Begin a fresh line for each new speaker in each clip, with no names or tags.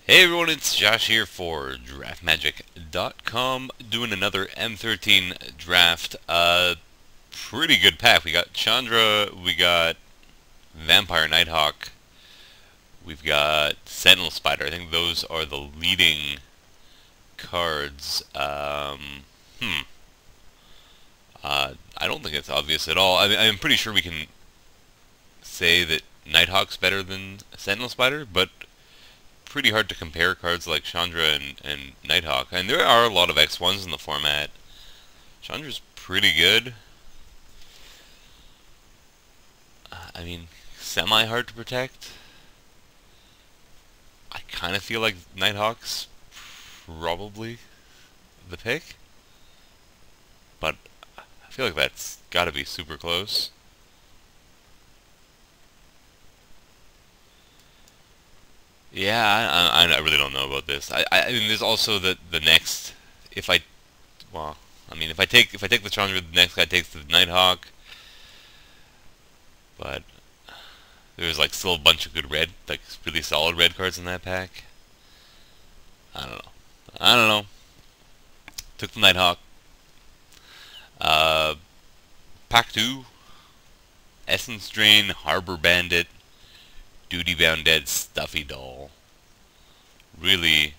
Hey everyone, it's Josh here for DraftMagic.com, doing another M13 draft. Pretty good pack. We got Chandra, we got Vampire Nighthawk, we've got Sentinel Spider. I think those are the leading cards. I don't think it's obvious at all. I mean, I'm pretty sure we can say that Nighthawk's better than Sentinel Spider, but pretty hard to compare cards like Chandra and Nighthawk. And there are a lot of X1s in the format. Chandra's pretty good. I mean, semi-hard to protect. I kind of feel like Nighthawk's probably the pick. But I feel like that's got to be super close. Yeah, I really don't know about this. I mean, there's also the next. If I, well, I mean, if I take the Chandra, the next guy takes the Nighthawk. But there's like still a bunch of good red, like really solid red cards in that pack. I don't know. I don't know. Took the Nighthawk. Uh, Pack 2, Essence Drain, Harbor Bandit, Duty Bound Dead, Stuffy Doll. Really,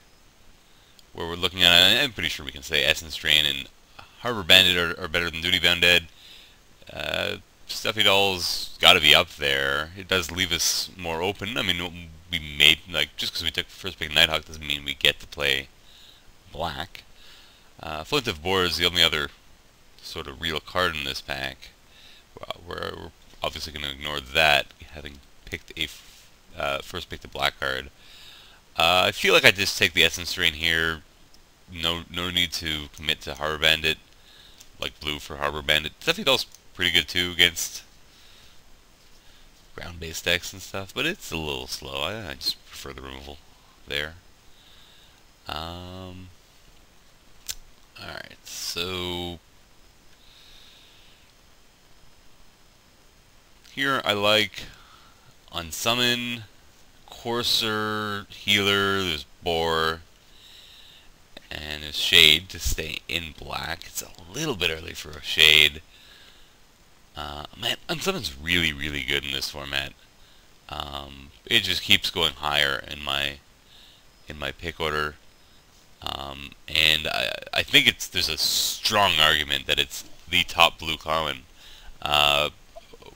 where we're looking at, I'm pretty sure we can say Essence Drain and Harbor Bandit are better than Duty Bound Dead. Stuffy Doll's got to be up there. It does leave us more open. I mean, we made, like, just because we took the first pick Nighthawk doesn't mean we get to play black. Flint of Boar is the only other sort of real card in this pack. We're obviously going to ignore that, having picked a first picked a black card. I feel like I just take the Essence Drain here. No need to commit to Harbor Bandit, like blue for Harbor Bandit. Stuffy Doll's pretty good too against ground-based decks and stuff, but it's a little slow. I just prefer the removal there. Alright, so here I like Unsummon, Courser, Healer, there's Boar, and there's Shade to stay in black. It's a little bit early for a Shade. Man, Unsummon's really, really good in this format. It just keeps going higher in my pick order. And I think there's a strong argument that it's the top blue common,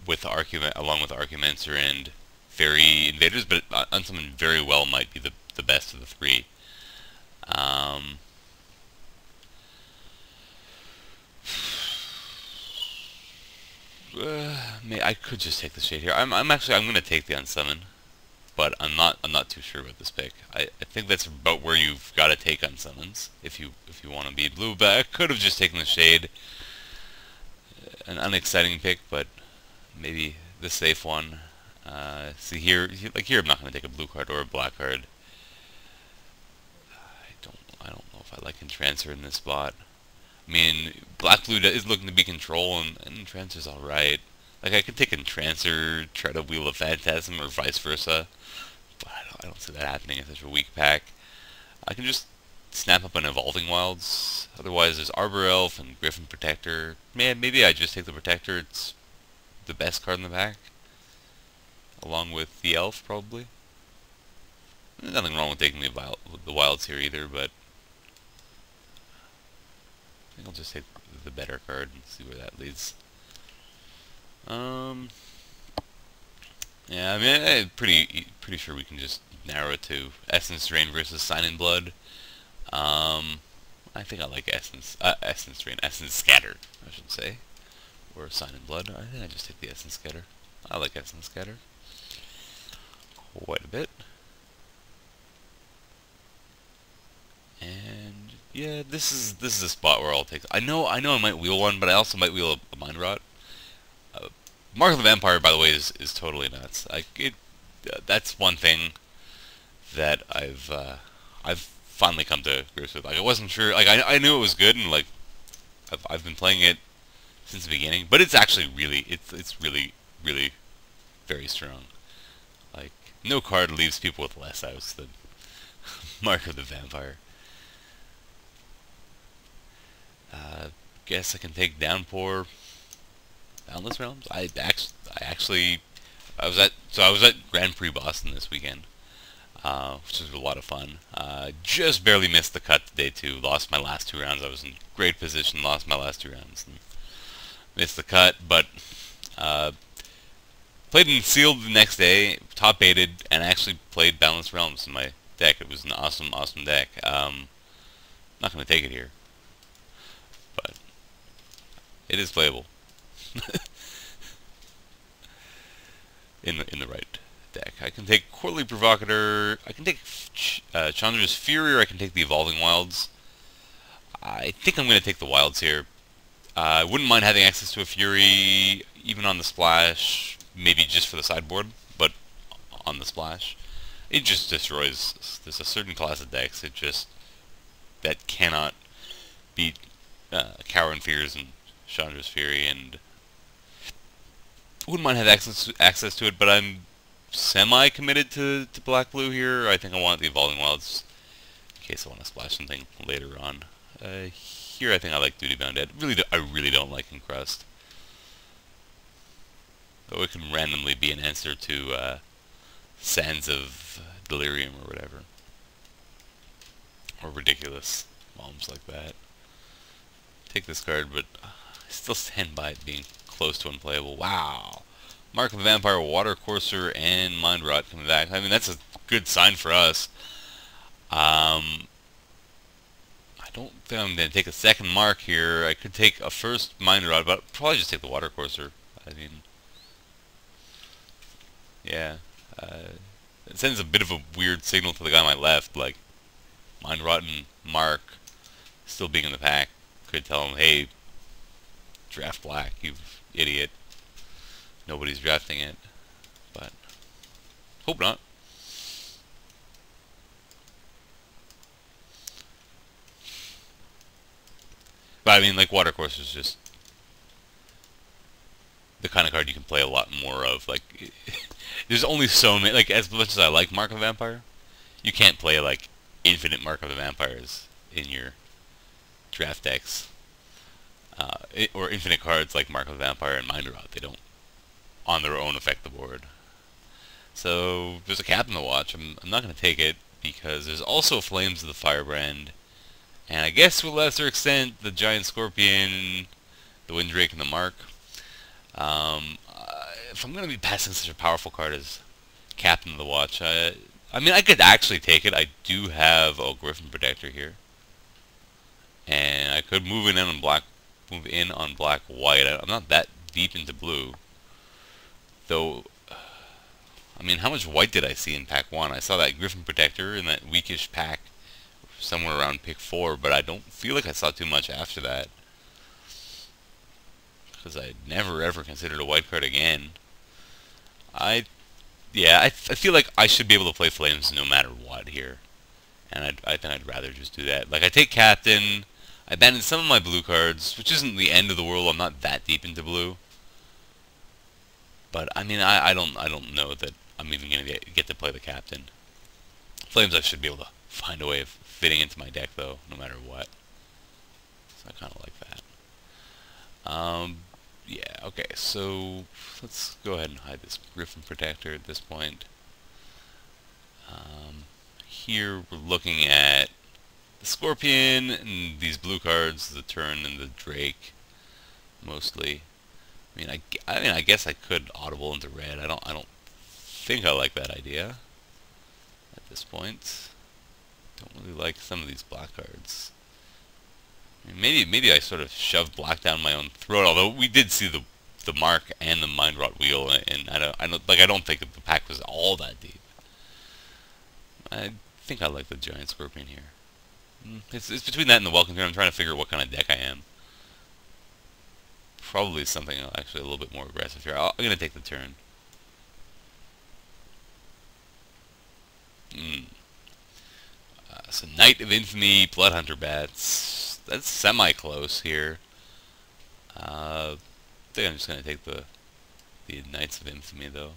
with along with Arcumencer and Fairy Invaders, but Unsummoned very well might be the best of the three. I could just take the Shade here. I'm gonna take the Unsummon, but I'm not too sure about this pick. I think that's about where you've got to take Unsummons if you want to be blue. But I could have just taken the Shade. An unexciting pick, but maybe the safe one. See here, I'm not gonna take a blue card or a black card. I don't know if I like Entrancer in this spot. I mean, black-blue is looking to be control, and Entrancer's alright. Like, I could take Entrancer, try to wheel a Phantasm, or vice versa. But I don't see that happening in such a weak pack. I can just snap up an Evolving Wilds. Otherwise, there's Arbor Elf and Griffin Protector. Man, maybe I just take the Protector. It's the best card in the pack. Along with the Elf, probably. There's nothing wrong with taking the Wilds here either, but I think I'll just take the better card and see where that leads. Yeah, I mean, I'm pretty sure we can just narrow it to Essence Drain versus Sign in Blood. I think I like Essence Drain, Essence Scatter, I should say, or Sign in Blood. I think I just take the Essence Scatter. I like Essence Scatter quite a bit. And yeah, this is a spot where I'll take. I know I might wheel one, but I also might wheel a Mind Rot. Mark of the Vampire, by the way, is totally nuts. That's one thing that I've finally come to grips with. Like, I wasn't sure. Like, I knew it was good, and like I've been playing it since the beginning, but it's actually it's really very strong. Like, no card leaves people with less outs than Mark of the Vampire. Guess I can take Downpour. Boundless Realms. I was at Grand Prix Boston this weekend, which was a lot of fun. Just barely missed the cut to day 2. Lost my last 2 rounds. I was in great position. Lost my last 2 rounds. And missed the cut, but played in sealed the next day. Top 8'd, and actually played Boundless Realms in my deck. It was an awesome, awesome deck. Not going to take it here, but it is playable in the right deck. I can take Quarterly Provocateur. I can take Chandra's Fury, or I can take the Evolving Wilds. I think I'm going to take the Wilds here. I wouldn't mind having access to a Fury, even on the splash, maybe just for the sideboard, but on the splash. It just destroys. There's a certain class of decks that cannot beat Cower and Fears and Chandra's Fury, and wouldn't mind having access to it, but I'm semi-committed to black-blue here. I think I want the Evolving Wilds in case I want to splash something later on. Here I think I like Duty Bound Dead. I really don't like Encrust. Though it can randomly be an answer to Sands of Delirium or whatever. Or ridiculous bombs like that. Take this card, but I still stand by it being close to unplayable. Wow! Mark of the Vampire, Water Courser, and Mind Rot coming back. I mean, that's a good sign for us. I don't think I'm going to take a second mark here. I could take a first Mind Rot, but I'll probably just take the Water Courser. I mean, yeah. It sends a bit of a weird signal to the guy on my left, like, Mind Rot and Mark still being in the pack. Could tell him, hey, draft black, you idiot. Nobody's drafting it. But, hope not. But I mean, like, Water Courser is just the kind of card you can play a lot more of. Like, there's only so many. Like, as much as I like Mark of the Vampire, you can't play like infinite Mark of the Vampires in your draft decks, or infinite cards like Mark of the Vampire and Mind Rot. They don't, on their own, affect the board. So there's a Captain to watch. I'm not going to take it because there's also Flames of the Firebrand. And I guess to a lesser extent, the Giant Scorpion, the Windrake, and the Mark. If I'm going to be passing such a powerful card as Captain of the Watch, I mean, I could actually take it. I do have a Griffin Protector here. And I could move in on black-white. I'm not that deep into blue. Though, I mean, how much white did I see in pack 1? I saw that Griffin Protector in that weakish pack somewhere around pick 4, but I don't feel like I saw too much after that. Because I never ever considered a white card again. I feel like I should be able to play Flames no matter what here. And I think I'd rather just do that. Like, I take Captain, I abandon some of my blue cards, which isn't the end of the world. I'm not that deep into blue. But, I mean, I don't know that I'm even going to get to play the Captain. Flames I should be able to find a way of fitting into my deck, though, no matter what. So I kind of like that. Yeah, okay, so let's go ahead and hide this Griffin Protector at this point. Here we're looking at the Scorpion and these blue cards, the Turn and the Drake, mostly. I mean, I guess I could audible into red. I don't think I like that idea at this point. Don't really like some of these black cards. I mean, maybe I sort of shoved black down my own throat. Although we did see the Mark and the Mind Rot Wheel, and I don't think that the pack was all that deep. I think I like the Giant Scorpion here. It's between that and the Welcome Turn. I'm trying to figure out what kind of deck I am. Probably something actually a little bit more aggressive here. I'm going to take the Turn. So Knight of Infamy, Bloodhunter Bats. That's semi-close here. I think I'm just going to take the Knights of Infamy, though.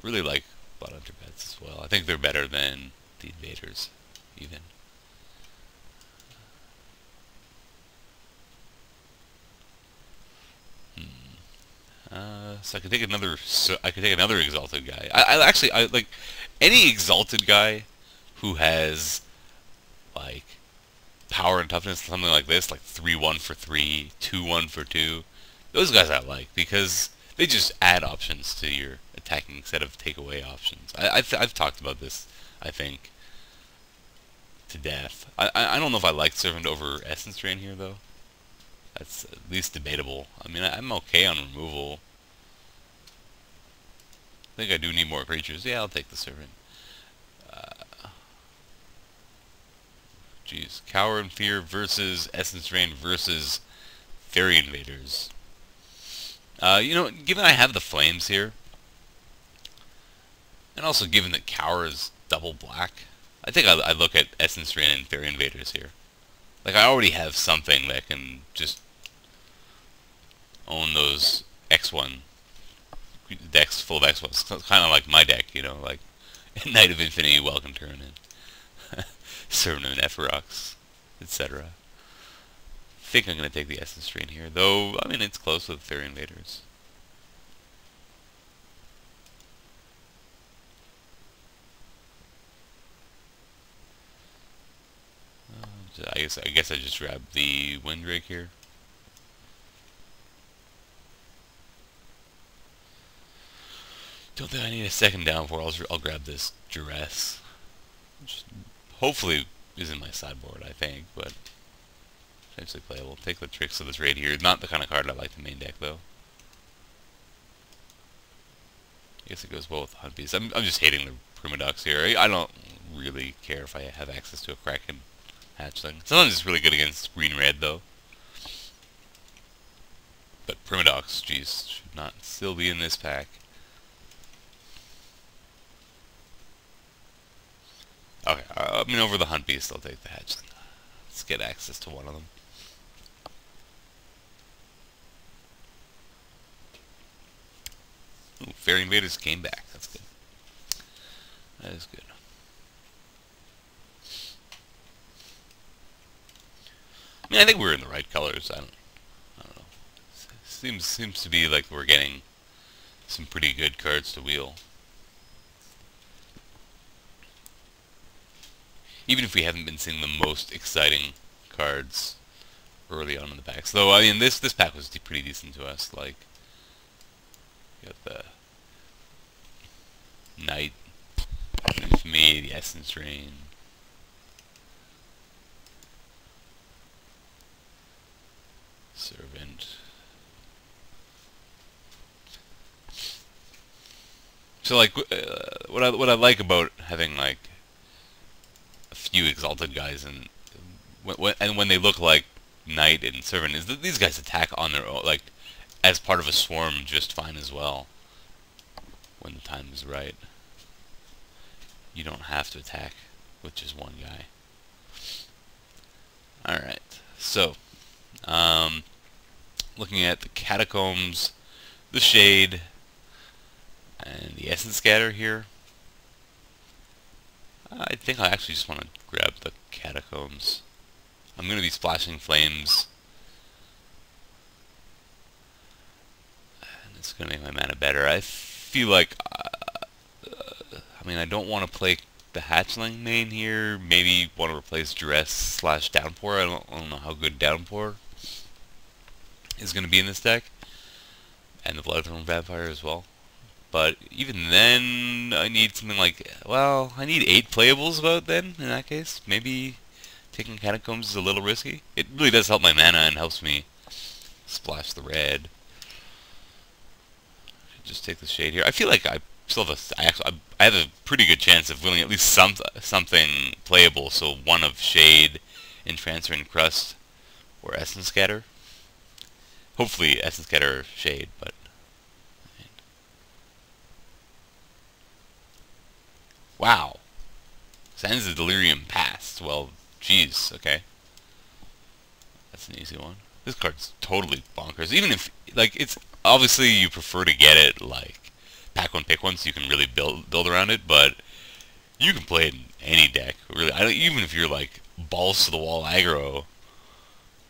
Really like Bloodhunter Bats as well. I think they're better than the invaders, even. So I could take another. So I could take another exalted guy. I like any exalted guy who has like power and toughness, something like this, like 3-1 for 3, 2-1 for 2. Those guys I like because they just add options to your attacking instead of take away options. I've talked about this, I think, to death. I don't know if I like Servant over Essence Drain here though. That's at least debatable. I mean, I'm okay on removal. I think I do need more creatures. Yeah, I'll take the Servant. Jeez. Cower and Fear versus Essence Drain versus Fairy Invaders. You know, given I have the Flames here, and also given that Cower is double black, I think I look at Essence Drain and Fairy Invaders here. Like, I already have something that can just own those X1 decks full of X1s. It's kind of like my deck, you know, like Knight of Infinity, Welcome Tournament, Servant of Neferox, etc. I think I'm going to take the Essence Drain here, though, I mean, it's close with Fairy Invaders. I guess I just grab the Windrake here. Don't think I need a second downpour. I'll grab this Duress, which hopefully is in my sideboard, I think, but potentially playable. Take the Tricks of this raid here. Not the kind of card I like to main deck, though. I guess it goes well with the Hunt Beast. I'm just hating the Primadox here. I don't really care if I have access to a Kraken Hatchling. Sometimes it's really good against green-red, though. But Primadox, geez, should not still be in this pack. Okay, I mean, over the Hunt Beast, I'll take the Hatchling. Let's get access to one of them. Ooh, Fairy Invaders came back. That's good. That is good. I mean, I think we're in the right colors. I don't know. Seems to be like we're getting some pretty good cards to wheel. Even if we haven't been seeing the most exciting cards early on in the packs. Though, I mean, this pack was pretty decent to us. Like, you got the Knight, for me, the Essence Drain. Servant. So, like, what I like about having, like, a few exalted guys and when they look like Knight and Servant is that these guys attack on their own, like as part of a swarm, just fine as well. When the time is right, you don't have to attack with just one guy. All right, so looking at the Catacombs, the Shade, and the Essence Scatter here. I think I actually just want to grab the Catacombs. I'm going to be splashing Flames. And it's going to make my mana better. I feel like... I mean, I don't want to play the Hatchling main here. Maybe want to replace Duress / Downpour. I don't know how good Downpour is going to be in this deck. And the Bloodthorn Vampire as well. But even then, I need something like, well, I need 8 playables about then, in that case. Maybe taking Catacombs is a little risky. It really does help my mana and helps me splash the red. Just take the Shade here. I feel like I still have I have a pretty good chance of winning at least something playable. So one of Shade, Entrancer, and Crust, or Essence Scatter. Hopefully Essence Scatter or Shade, but... Wow. Sands of Delirium passed. Well, geez, okay. That's an easy one. This card's totally bonkers. Even if, like, it's... Obviously, you prefer to get it, like, pack one, pick one, so you can really build around it, but You can play it in any deck, really. Even if you're like balls to the wall aggro,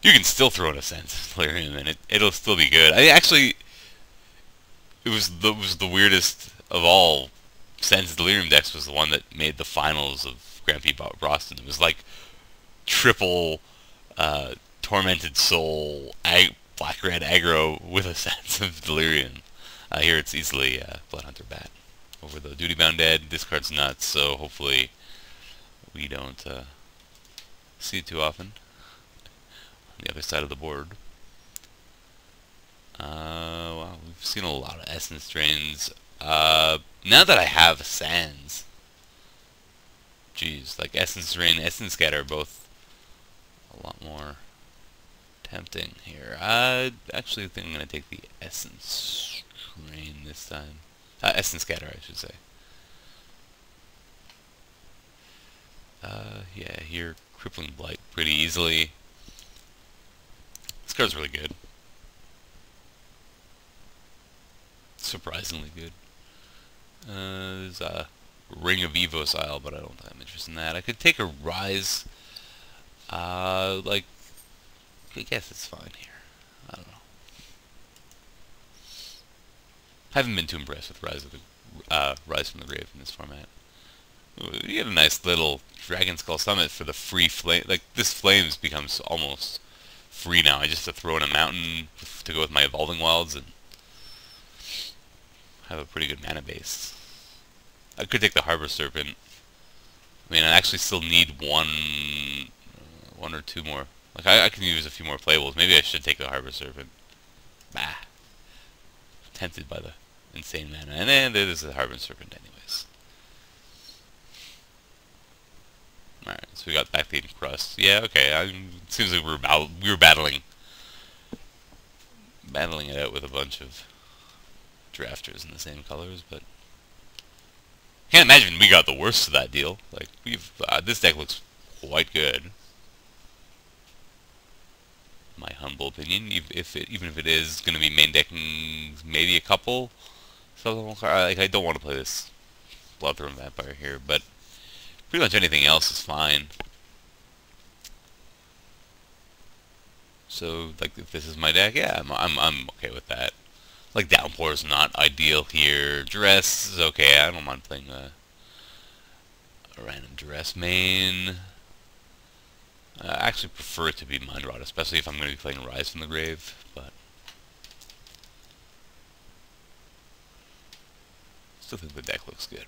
you can still throw in a Sense of Delirium and it'll still be good. Actually, it was the weirdest of all. Sense of Delirium decks was the one that made the finals of Grand Prix Boston. It was like triple Tormented Soul black red aggro with a Sense of Delirium. Here it's easily Bloodhunter Bat over the Duty Bound Dead. This card's nuts, so hopefully we don't see it too often on the other side of the board. Wow, we've seen a lot of Essence Drains. Now that I have Sands, geez, like Essence Drain, Essence Scatter are both a lot more tempting here. I actually think I'm going to take the Essence Drain this time. Essence Scatter, I should say. Yeah, here, Crippling Blight pretty easily. This card's really good. Surprisingly good. There's a Ring of Evocile, but I don't think I'm interested in that. I could take a Rise. Like, I guess it's fine here. I don't know. Haven't been too impressed with Rise from the Grave in this format. Ooh, you get a nice little Dragon Skull Summit for the free flame. Like, this Flames becomes almost free now. I just have to throw in a mountain to go with my Evolving Wilds and have a pretty good mana base. I could take the Harbor Serpent. I mean, I actually still need one or two more. Like, I can use a few more playables. Maybe I should take the Harbor Serpent. Bah. Tempted by the insane mana. And then there's the Harbor Serpent anyways. Alright, so we got back the Crust. Yeah, okay. It seems like we were battling it out with a bunch of drafters in the same colors, but can't imagine we got the worst of that deal. Like, this deck looks quite good, my humble opinion. Even if it is going to be main decking maybe a couple like, I don't want to play this Bloodthorn Vampire here, but pretty much anything else is fine. So, like, if this is my deck, yeah, I'm okay with that. Like, Downpour is not ideal here. Duress is okay. I don't mind playing a random Duress main. I actually prefer it to be Mind Rot, especially if I'm going to be playing Rise from the Grave. But still think the deck looks good.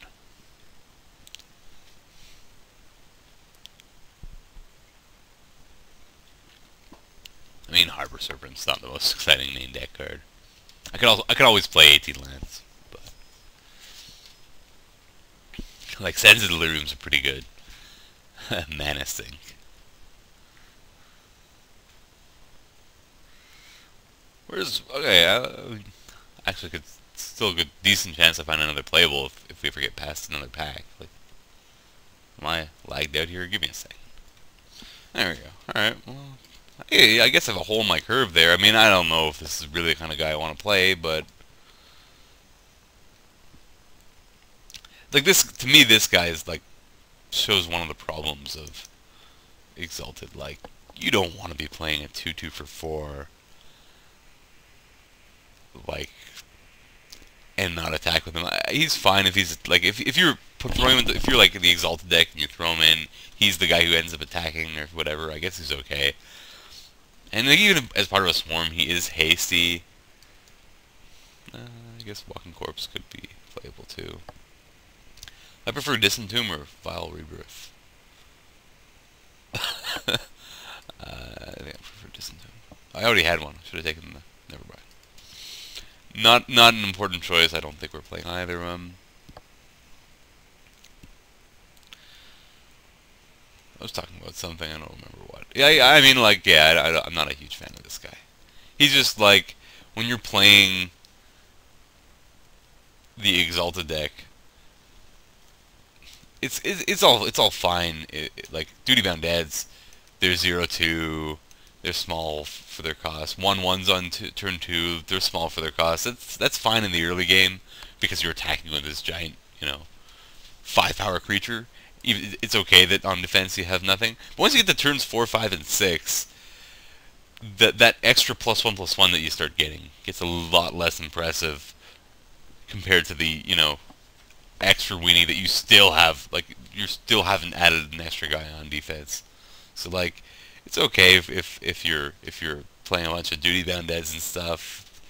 I mean, Harbor Serpent's not the most exciting main deck card. I could always play 18 lands, but like Sands of Delirium's are pretty good. Mana Sink. Actually could still a good decent chance I find another playable if we ever get past another pack. Like, am I lagged out here? Give me a second. There we go. Alright, well, I guess I have a hole in my curve there. I mean, I don't know if this is really the kind of guy I want to play, but like, this, to me, this guy is like, shows one of the problems of Exalted. Like, you don't want to be playing a 2/2 for 4, like, and not attack with him. He's fine if he's like, if you're throwing him, if you're like in the Exalted deck and you throw him in, he's the guy who ends up attacking or whatever. I guess he's okay. And like, even as part of a swarm, he is hasty. I guess Walking Corpse could be playable too. I prefer Disentomb or Vile Rebirth. I think I prefer Disentomb. I already had one. Should have taken the. Never mind. Not an important choice. I don't think we're playing either of them. I was talking about something, I don't remember what. Yeah, I mean, like, yeah, I'm not a huge fan of this guy. He's just, like, when you're playing the Exalted deck, it's all fine. Like, Duty Bound Deads, they're 0/2, they're small for their cost. 1/1s on turn 2, they're small for their cost. That's fine in the early game, because you're attacking with this giant, 5-power creature, even it's okay that on defense you have nothing. But once you get to turns 4, 5, and 6, that extra +1/+1 that you start getting gets a lot less impressive compared to the extra weenie that you still have. Like you still haven't added an extra guy on defense. So like it's okay if you're playing a bunch of duty bound deads and stuff,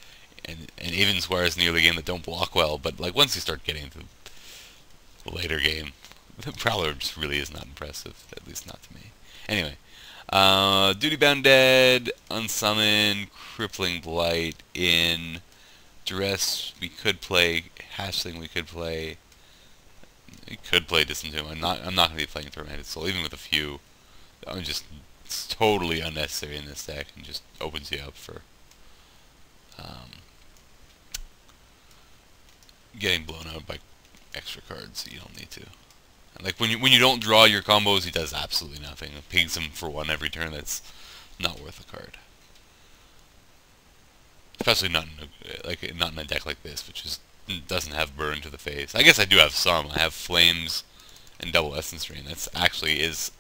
and even squares in the early game that don't block well. But like once you start getting to the later game, the Prowler just really is not impressive, at least not to me. Anyway, duty bound dead, unsummon, crippling blight in duress. We could play hatchling. We could play Distant Tomb. I'm not going to be playing Tormented Soul, even with a few. It's totally unnecessary in this deck, and just opens you up for getting blown out by extra cards that you don't need to. And like when you don't draw your combos, he does absolutely nothing. It pings him for 1 every turn. That's not worth a card. Especially not in a deck like this, which doesn't have burn to the face. I guess I do have some. I have flames and double essence drain. That's actually is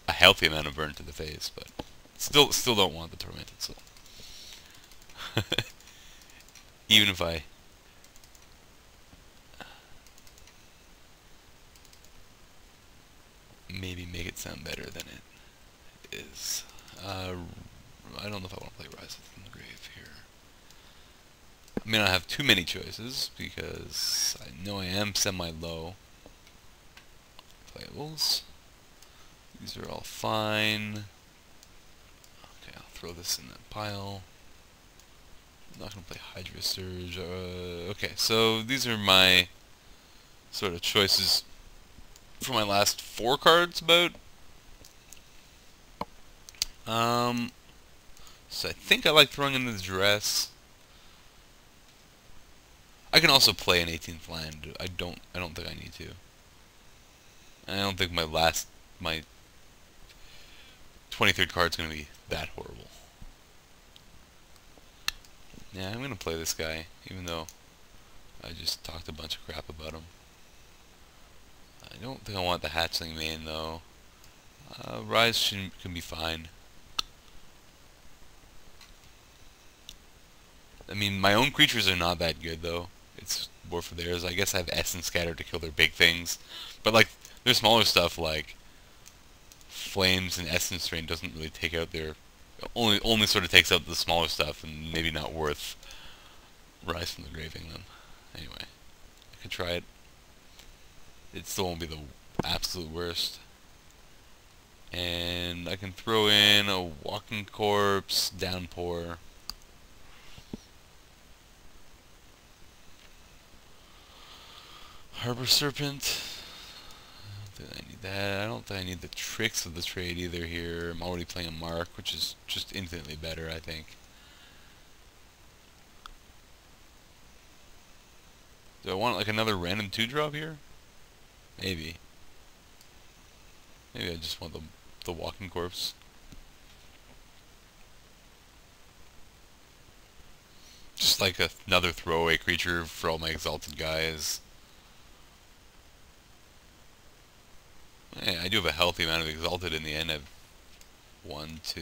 a healthy amount of burn to the face, but still don't want the Tormented Soul. Even if I maybe make it sound better than it is. I don't know if I want to play Rise from the Grave here. I mean, I have too many choices because I know I am semi-low. Playables. These are all fine. Okay, I'll throw this in that pile. I'm not going to play Hydra Surge. Okay, so these are my sort of choices for my last 4 cards about. So I think I like throwing in the Duress. I can also play an 18th land. I don't think I need to. And I don't think my 23rd card's gonna be that horrible. Yeah, I'm gonna play this guy, even though I just talked a bunch of crap about him. I don't think I want the Hatchling main though. Rise can be fine. I mean, my own creatures are not that good though. It's more for theirs. I guess I have Essence Scatter to kill their big things, but like their smaller stuff like Flames and Essence Drain doesn't really take out their only sort of takes out the smaller stuff, and maybe not worth Rise from the Graving them. Anyway, I could try it. It still won't be the absolute worst. And I can throw in a Walking Corpse, Downpour. Harbor Serpent. I don't think I need that. I don't think I need the tricks of the trade either here. I'm already playing a Mark, which is just infinitely better, I think. Do I want like another random 2-drop here? Maybe. Maybe I just want the Walking Corpse. Just like another throwaway creature for all my Exalted guys. Yeah, I do have a healthy amount of Exalted in the end. I have 1, 2,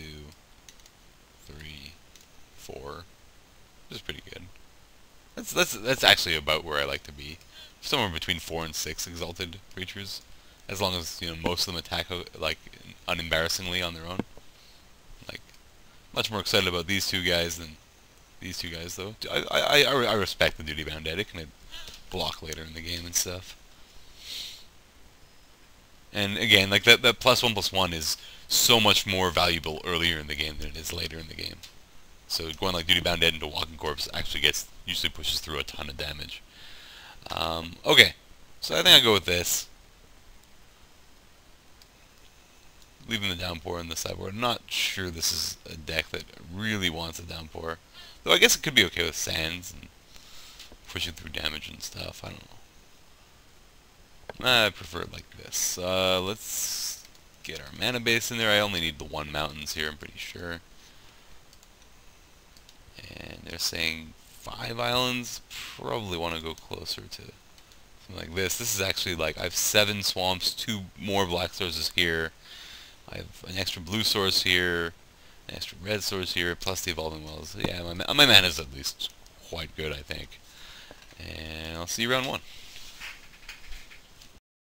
3, 4. Which is pretty good. That's actually about where I like to be. Somewhere between 4 and 6 Exalted creatures. As long as, most of them attack, like, unembarrassingly on their own. Like, much more excited about these 2 guys than these 2 guys, though. I respect the Duty Bound Dead. It can block later in the game and stuff. And again, like that +1/+1 is so much more valuable earlier in the game than it is later in the game. So going like Duty Bound Dead into Walking Corpse actually usually pushes through a ton of damage. Okay, so I think I'll go with this. Leaving the Downpour in the sideboard. I'm not sure this is a deck that really wants a Downpour. Though I guess it could be okay with Sands and pushing through damage and stuff. I don't know. I prefer it like this. Let's get our mana base in there. I only need the 1 mountains here, I'm pretty sure. And they're saying 5 islands. Probably want to go closer to Something like this. This is actually like, I have 7 swamps, 2 more black sources here. I have an extra blue source here, an extra red source here, plus the evolving wells. Yeah, my mana is at least quite good, I think. And I'll see you round 1.